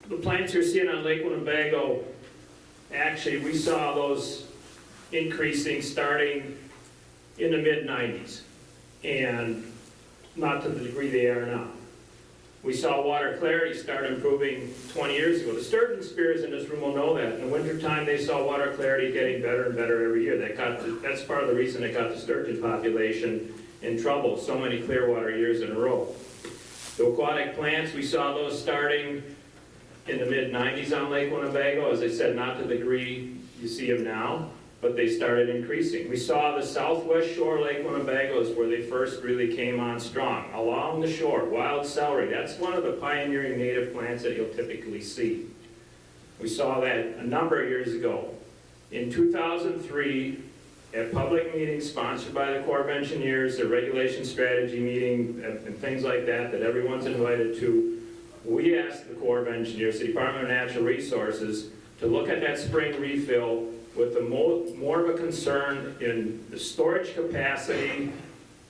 The plants you're seeing on Lake Winnebago, actually, we saw those increasing starting in the mid-90s, and not to the degree they are now. We saw water clarity start improving 20 years ago. The sturgeon spears in this room will know that. In the wintertime, they saw water clarity getting better and better every year. That's part of the reason they got the sturgeon population in trouble so many clear water years in a row. The aquatic plants, we saw those starting in the mid-90s on Lake Winnebago. As I said, not to the degree you see them now, but they started increasing. We saw the southwest shore Lake Winnebago is where they first really came on strong. Along the shore, wild celery, that's one of the pioneering native plants that you'll typically see. We saw that a number of years ago. In 2003, at public meetings sponsored by the Corps of Engineers, a regulation strategy meeting, and things like that, that everyone's invited to, we asked the Corps of Engineers, the Department of Natural Resources, to look at that spring refill with more of a concern in the storage capacity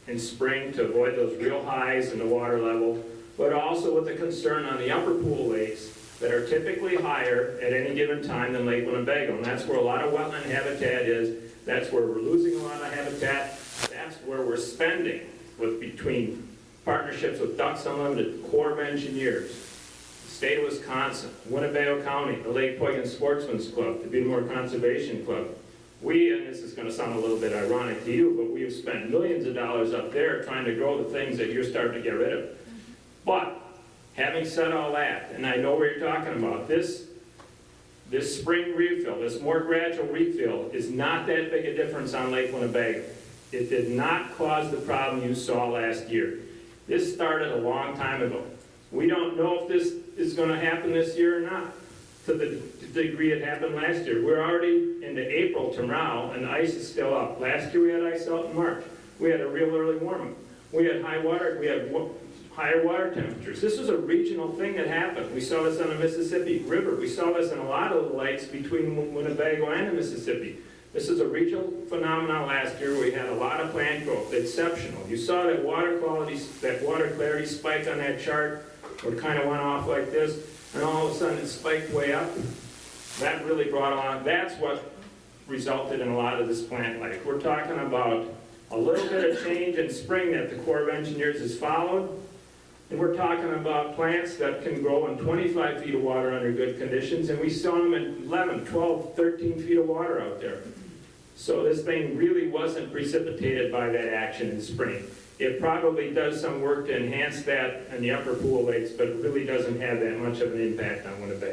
in spring to avoid those real highs in the water level, but also with a concern on the upper pool lakes that are typically higher at any given time than Lake Winnebago. And that's where a lot of wetland habitat is. That's where we're losing a lot of habitat. That's where we're spending between partnerships with Ducks Unlimited, Corps of Engineers, the state of Wisconsin, Winnebago County, the Lake Poygan Sportsman's Club, the Beadmore Conservation Club. We, and this is going to sound a little bit ironic to you, but we have spent millions of dollars up there trying to grow the things that you're starting to get rid of. But having said all that, and I know what you're talking about, this spring refill, this more gradual refill, is not that big a difference on Lake Winnebago. It did not cause the problem you saw last year. This started a long time ago. We don't know if this is going to happen this year or not, to the degree it happened last year. We're already into April to now, and the ice is still up. Last year we had ice out in March. We had a real early warming. We had higher water temperatures. This was a regional thing that happened. We saw this on the Mississippi River. We saw this in a lot of the lakes between Winnebago and the Mississippi. This is a regional phenomenon last year. We had a lot of plant growth, exceptional. You saw that water clarity spike on that chart, where it kind of went off like this, and all of a sudden it spiked way up. That really brought on, that's what resulted in a lot of this plant life. We're talking about a little bit of change in spring that the Corps of Engineers has followed, and we're talking about plants that can grow in 25 feet of water under good conditions, and we saw them in 11, 12, 13 feet of water out there. So this thing really wasn't precipitated by that action in spring. It probably does some work to enhance that in the upper pool lakes, but it really doesn't have that much of an impact on Winnebago.